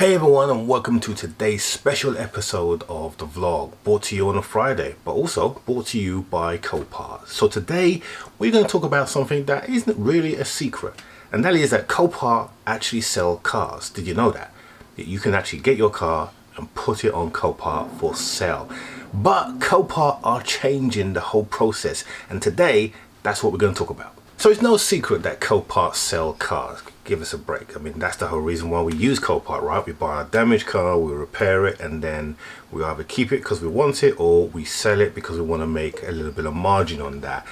Hey everyone, and welcome to today's special episode of the vlog, brought to you on a Friday, but also brought to you by Copart. So today we're going to talk about something that isn't really a secret, and that is that Copart actually sell cars. Did you know that? You can actually get your car and put it on Copart for sale. But Copart are changing the whole process, and today that's what we're going to talk about. So it's no secret that Copart sell cars. Give us a break. I mean, that's the whole reason why we use Copart, right? We buy a damaged car, we repair it, and then we either keep it because we want it or we sell it because we want to make a little bit of margin on that.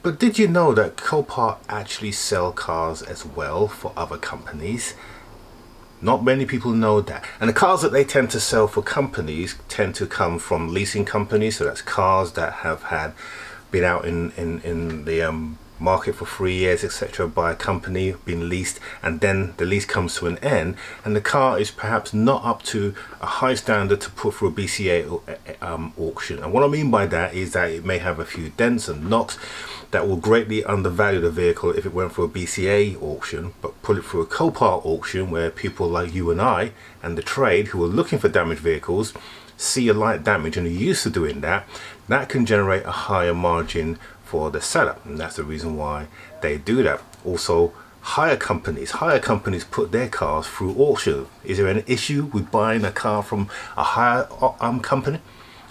But did you know that Copart actually sell cars as well for other companies? Not many people know that. And the cars that they tend to sell for companies tend to come from leasing companies. So that's cars that have been out in the market for 3 years, etc., by a company, been leased, and then the lease comes to an end and the car is perhaps not up to a high standard to put through a BCA auction. And what I mean by that is that it may have a few dents and knocks that will greatly undervalue the vehicle if it went through a BCA auction, but put it through a Copart auction where people like you and I and the trade who are looking for damaged vehicles see a light damage and are used to doing that, that can generate a higher margin for the seller, and that's the reason why they do that. Also, hire companies put their cars through auction. Is there an issue with buying a car from a hire company?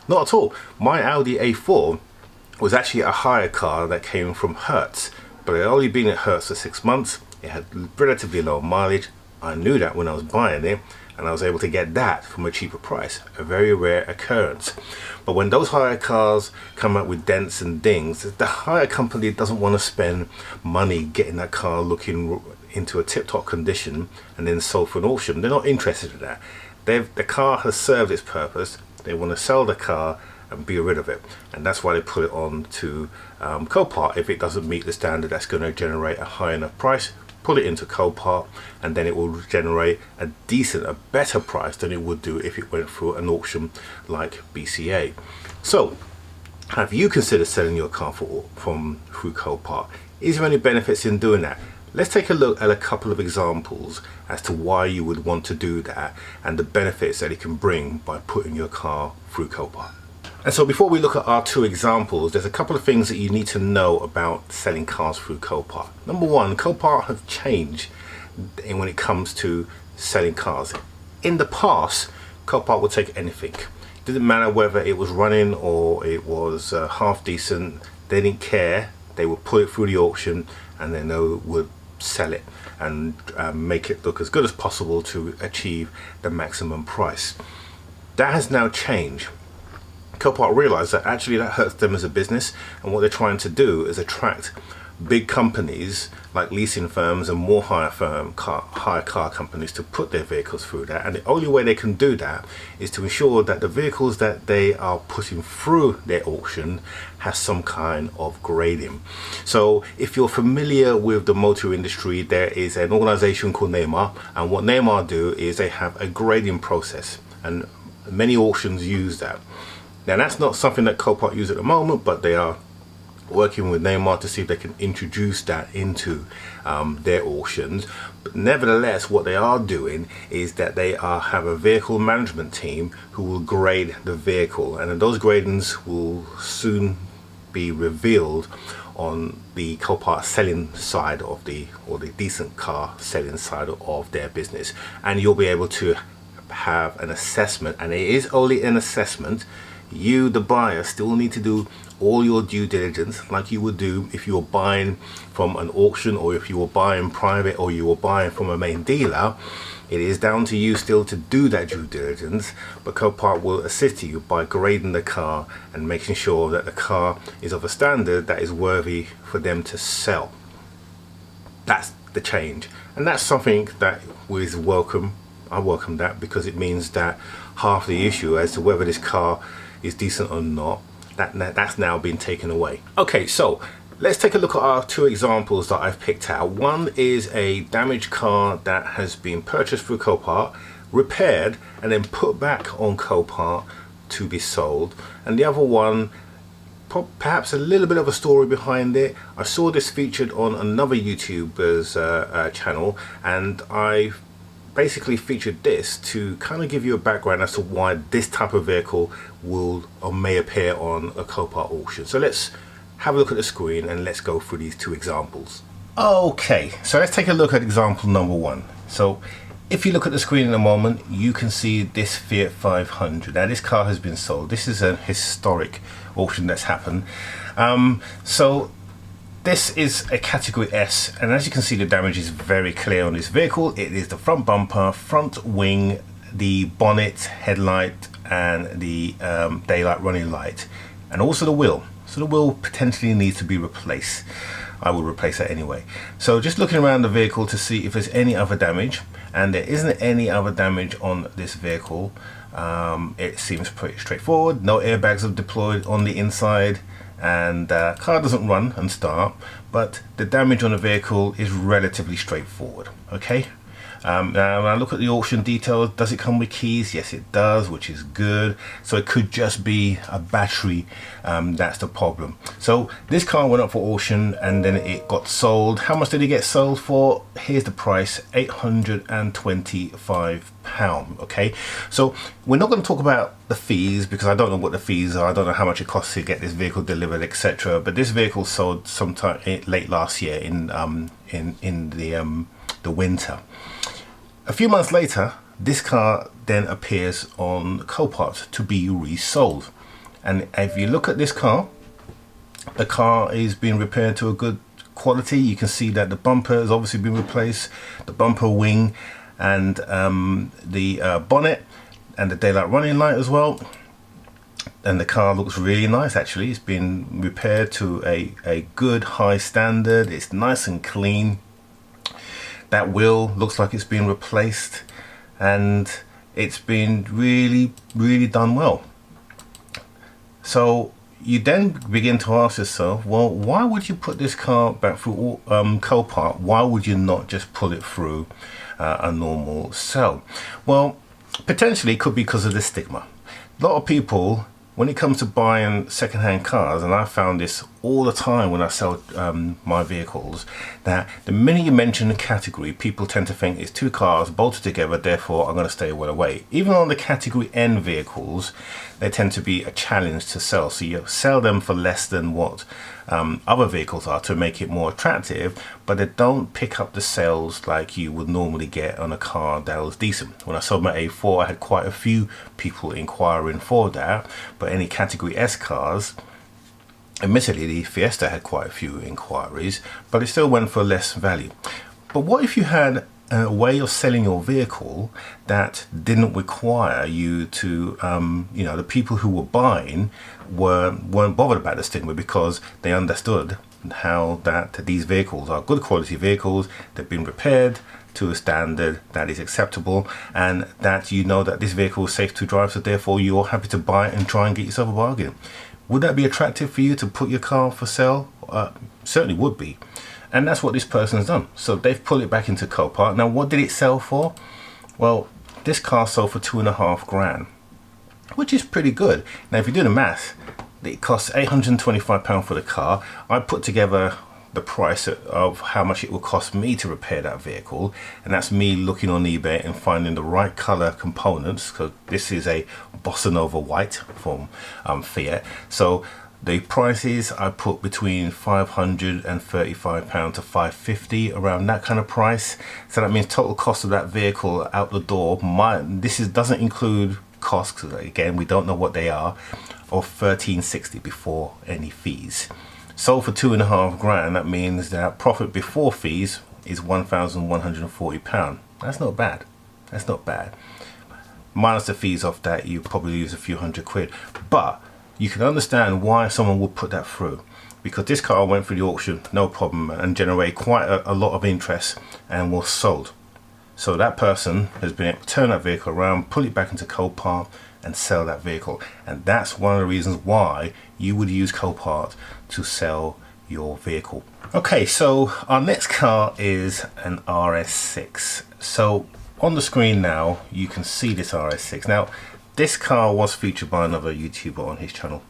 Not at all. My Audi A4 was actually a hire car that came from Hertz, but it had only been at Hertz for 6 months. It had relatively low mileage. I knew that when I was buying it, and I was able to get that from a cheaper price, a very rare occurrence. But when those hire cars come out with dents and dings, the hire company doesn't want to spend money getting that car looking into a tip-top condition and then sold for an auction. They're not interested in that. The car has served its purpose. They want to sell the car and be rid of it, and that's why they put it on to Copart. If it doesn't meet the standard that's going to generate a high enough price, put it into Copart, and then it will generate a better price than it would do if it went through an auction like BCA. So, have you considered selling your car through Copart? Is there any benefits in doing that? Let's take a look at a couple of examples as to why you would want to do that and the benefits that it can bring by putting your car through Copart. And so before we look at our two examples, there's a couple of things that you need to know about selling cars through Copart. Number one, Copart have changed when it comes to selling cars. In the past, Copart would take anything. It didn't matter whether it was running or it was half decent. They didn't care. They would put it through the auction and then they would sell it and make it look as good as possible to achieve the maximum price. That has now changed. Copart realized that actually that hurts them as a business, and what they're trying to do is attract big companies like leasing firms and more hire car companies to put their vehicles through that. And the only way they can do that is to ensure that the vehicles that they are putting through their auction has some kind of grading. So if you're familiar with the motor industry, there is an organization called Neymar, and what Neymar do is they have a grading process, and many auctions use that. Now that's not something that Copart use at the moment, but they are working with Neymar to see if they can introduce that into their auctions. But nevertheless, what they are doing is that they have a vehicle management team who will grade the vehicle, and those gradings will soon be revealed on the Copart selling side or the decent car selling side of their business, and you'll be able to have an assessment, and it is only an assessment. You, the buyer, still need to do all your due diligence like you would do if you were buying from an auction, or if you were buying private, or you were buying from a main dealer. It is down to you still to do that due diligence, but Copart will assist you by grading the car and making sure that the car is of a standard that is worthy for them to sell. That's the change, and that's something that is welcome. I welcome that, because it means that half the issue as to whether this car is decent or not, that's now been taken away. Okay, so let's take a look at our two examples that I've picked out. One is a damaged car that has been purchased through Copart, repaired, and then put back on Copart to be sold. And the other one, perhaps a little bit of a story behind it. I saw this featured on another YouTuber's channel, and I basically featured this to kind of give you a background as to why this type of vehicle will or may appear on a Copart auction. So let's have a look at the screen and let's go through these two examples. Okay, so let's take a look at example number one. So if you look at the screen in a moment, you can see this Fiat 500. Now this car has been sold. This is a historic auction that's happened. So this is a category S, and as you can see, the damage is very clear on this vehicle. It is the front bumper, front wing, the bonnet, headlight, and the daylight running light, and also the wheel. So the wheel potentially needs to be replaced. I will replace that anyway. So just looking around the vehicle to see if there's any other damage, and there isn't any other damage on this vehicle. It seems pretty straightforward. No airbags are deployed on the inside, and car doesn't run and start, but the damage on the vehicle is relatively straightforward. Okay. Now when I look at the auction details, does it come with keys? Yes it does, which is good. So it could just be a battery, that's the problem. So this car went up for auction and then it got sold. How much did it get sold for? Here's the price, £825. Okay, so we're not going to talk about the fees because I don't know what the fees are. I don't know how much it costs to get this vehicle delivered, etc. But this vehicle sold sometime late last year in the winter. A few months later, this car then appears on Copart to be resold. And if you look at this car, the car is being repaired to a good quality. You can see that the bumper has obviously been replaced, the bumper wing, and the bonnet, and the daylight running light as well. And the car looks really nice actually. It's been repaired to a good high standard. It's nice and clean. That wheel looks like it's been replaced, and it's been really done well. So you then begin to ask yourself, well, why would you put this car back through Copart? Why would you not just pull it through a normal sell? Well, potentially it could be because of the stigma. A lot of people, when it comes to buying second-hand cars, and I found this all the time when I sell my vehicles, that the minute you mention the category, people tend to think it's two cars bolted together, therefore I'm going to stay well away. Even on the category N vehicles, they tend to be a challenge to sell. So you sell them for less than what other vehicles are to make it more attractive, but they don't pick up the sales like you would normally get on a car that was decent. When I sold my A4, I had quite a few people inquiring for that, but any category S cars, admittedly the Fiesta had quite a few inquiries, but it still went for less value. But what if you had a way of selling your vehicle that didn't require you to, the people who were buying weren't bothered about the stigma because they understood how that these vehicles are good quality vehicles, they've been repaired to a standard that is acceptable, and that you know that this vehicle is safe to drive, so therefore you're happy to buy it and try and get yourself a bargain. Would that be attractive for you to put your car for sale? Certainly would be. And that's what this person has done. So they've pulled it back into Copart. Now, what did it sell for? Well, this car sold for £2,500, which is pretty good. Now, if you do the math, it costs £825 for the car. I put together the price of how much it will cost me to repair that vehicle, and that's me looking on eBay and finding the right color components, because this is a Bossa Nova white from Fiat. So the prices I put between £535 to £550, around that kind of price. So that means total cost of that vehicle out the door, doesn't include costs, because again we don't know what they are, of £1,360 before any fees. Sold for £2,500, that means that profit before fees is £1,140. That's not bad. That's not bad. Minus the fees off that, you probably lose a few £100. But you can understand why someone would put that through, because this car went through the auction no problem and generated quite a lot of interest and was sold. So that person has been able to turn that vehicle around, pull it back into Copart and sell that vehicle. And that's one of the reasons why you would use Copart to sell your vehicle. Okay, so our next car is an RS6. So on the screen now you can see this RS6. Now this car was featured by another YouTuber on his channel,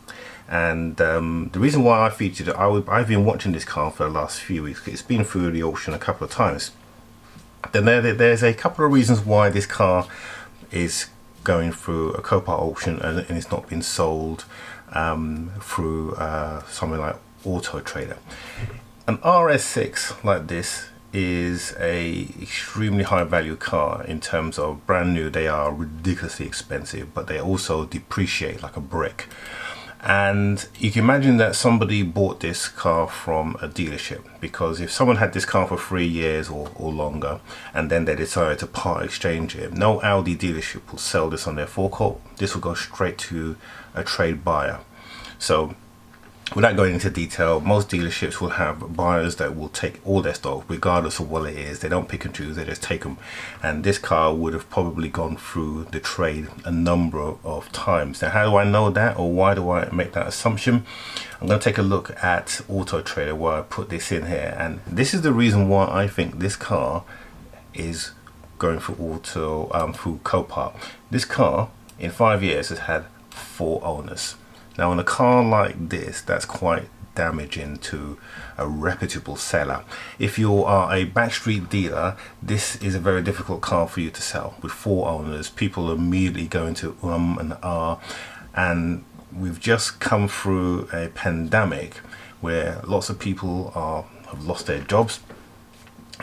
and the reason why I featured it, I've been watching this car for the last few weeks. It's been through the auction a couple of times, Then there's a couple of reasons why this car is going through a copart auction and it's not been sold through something like Auto Trader. An RS6 like this is a extremely high value car. In terms of brand new, they are ridiculously expensive, but they also depreciate like a brick. And you can imagine that somebody bought this car from a dealership, because if someone had this car for 3 years or longer and then they decided to part exchange it, no Audi dealership will sell this on their forecourt. This will go straight to a trade buyer. So without going into detail, most dealerships will have buyers that will take all their stock regardless of what it is. They don't pick and choose, they just take them. And this car would have probably gone through the trade a number of times. Now, how do I know that, or why do I make that assumption? I'm going to take a look at Auto Trader where I put this in here, and this is the reason why I think this car is going through through copart. This car in 5 years has had 4 owners. Now, on a car like this, that's quite damaging to a reputable seller. If you are a backstreet dealer, this is a very difficult car for you to sell. With 4 owners, people are immediately going to and ah, and we've just come through a pandemic where lots of people have lost their jobs,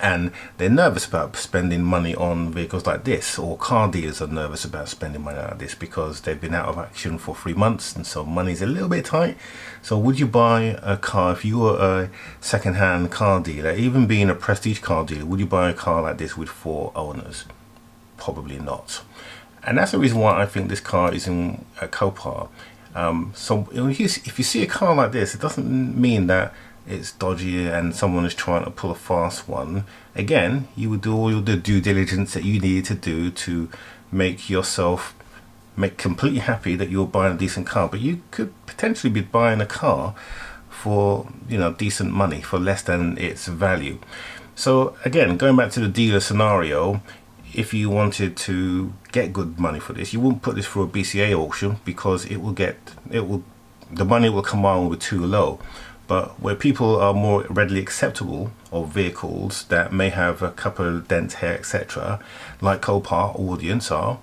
and they're nervous about spending money on vehicles like this, or car dealers are nervous about spending money like this because they've been out of action for 3 months, and so money's a little bit tight. So would you buy a car, if you were a second-hand car dealer, even being a prestige car dealer, would you buy a car like this with 4 owners? Probably not. And that's the reason why I think this car is in a copart. So if you see a car like this, it doesn't mean that it's dodgy and someone is trying to pull a fast one. Again, you would do all the due diligence that you need to do to make yourself completely happy that you're buying a decent car. But you could potentially be buying a car for, you know, decent money, for less than its value. So again, going back to the dealer scenario, if you wanted to get good money for this, you wouldn't put this through a BCA auction, because the money will come on with too low. But where people are more readily acceptable of vehicles that may have a couple of dents here, etc., like Copart audience are,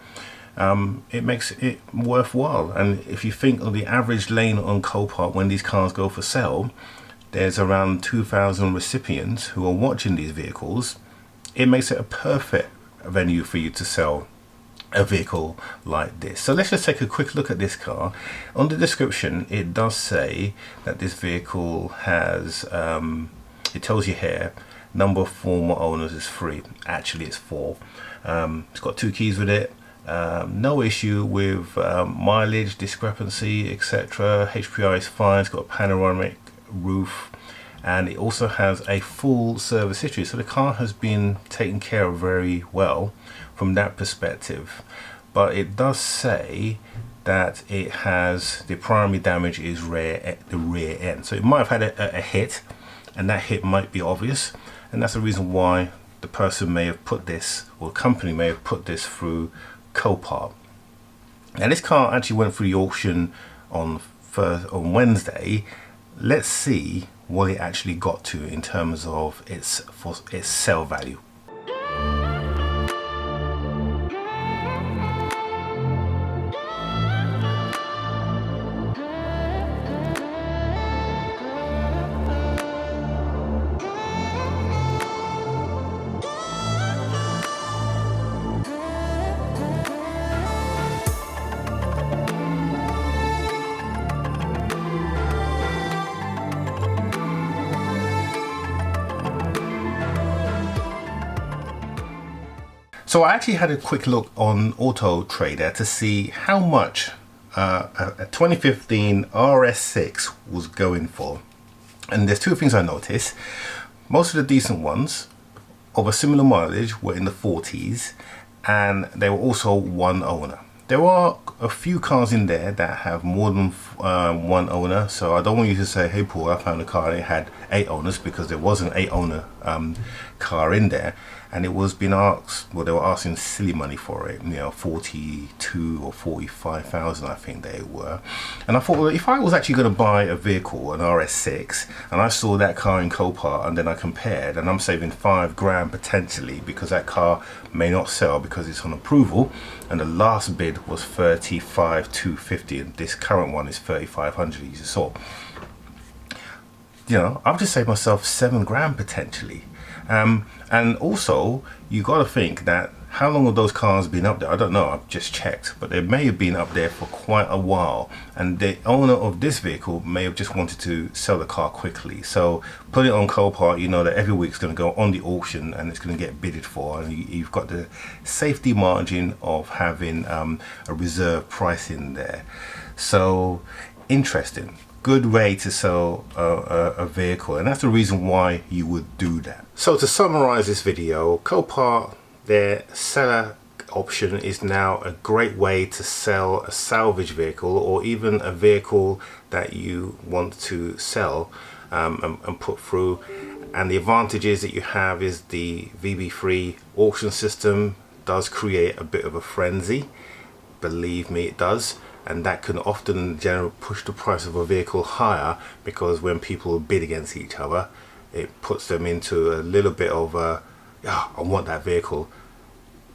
it makes it worthwhile. And if you think of the average lane on Copart when these cars go for sale, there's around 2,000 recipients who are watching these vehicles. It makes it a perfect venue for you to sell a vehicle like this. So let's just take a quick look at this car. On the description, it does say that this vehicle has, it tells you here, number of former owners is 3. Actually, it's 4. It's got 2 keys with it. No issue with mileage, discrepancy, etc. HPI is fine. It's got a panoramic roof, and it also has a full service history. So the car has been taken care of very well from that perspective. But it does say that it has, the primary damage is the rear end. So it might have had a hit, and that hit might be obvious, and that's the reason why the person may have put this, or the company may have put this through Copart. And this car actually went through the auction on Wednesday. Let's see what it actually got to in terms of its sale value. So I actually had a quick look on Auto Trader to see how much a 2015 RS6 was going for. And there's 2 things I noticed. Most of the decent ones of a similar mileage were in the 40s, and they were also 1 owner. There are a few cars in there that have more than one owner, so I don't want you to say, hey Paul, I found a car and it had 8 owners, because there was an 8 owner car in there, and it was being asked, well, they were asking silly money for it, you know, 42 or 45,000 I think they were. And I thought, well, if I was actually going to buy a vehicle, an RS6, and I saw that car in Copart and then I compared, and I'm saving 5 grand potentially because that car may not sell because it's on approval, and the last bid was 35,250 and this current one is 3,500, you saw. You know, I've just saved myself 7 grand potentially. And also, you got to think that how long have those cars been up there? I don't know, I've just checked, but they may have been up there for quite a while, and the owner of this vehicle may have just wanted to sell the car quickly. So put it on Copart, you know that every week it's going to go on the auction and it's going to get bidded for, and you've got the safety margin of having a reserve price in there. So interesting. Good way to sell a vehicle, and that's the reason why you would do that. So to summarize this video, Copart, their seller option is now a great way to sell a salvage vehicle, or even a vehicle that you want to sell and put through. And the advantages that you have is the VB3 auction system does create a bit of a frenzy. Believe me, it does. And that can often generally push the price of a vehicle higher, because when people bid against each other, it puts them into a little bit of a, yeah, I want that vehicle.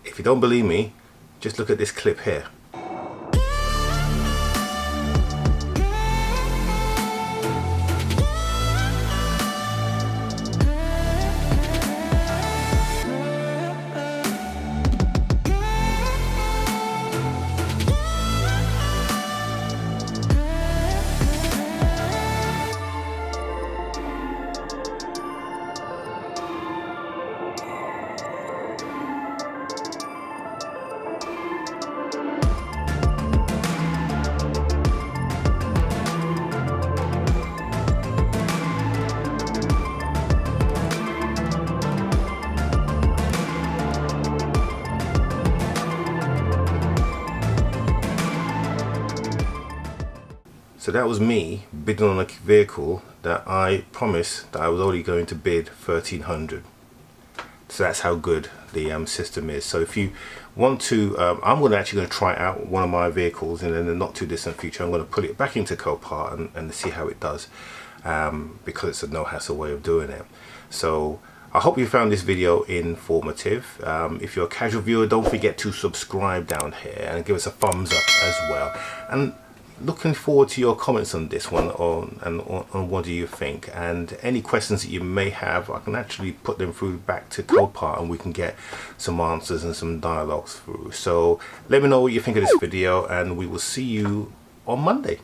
If you don't believe me, just look at this clip here. So that was me bidding on a vehicle that I promised that I was only going to bid 1,300. So that's how good the system is. So if you want to, I'm actually going to try out one of my vehicles, and in the not too distant future I'm going to put it back into Copart and see how it does, because it's a no hassle way of doing it. So I hope you found this video informative. If you're a casual viewer, don't forget to subscribe down here and give us a thumbs up as well. And looking forward to your comments on this one, on what do you think, and any questions that you may have, I can actually put them through back to Copart and we can get some answers and some dialogues through. So let me know what you think of this video, and we will see you on Monday.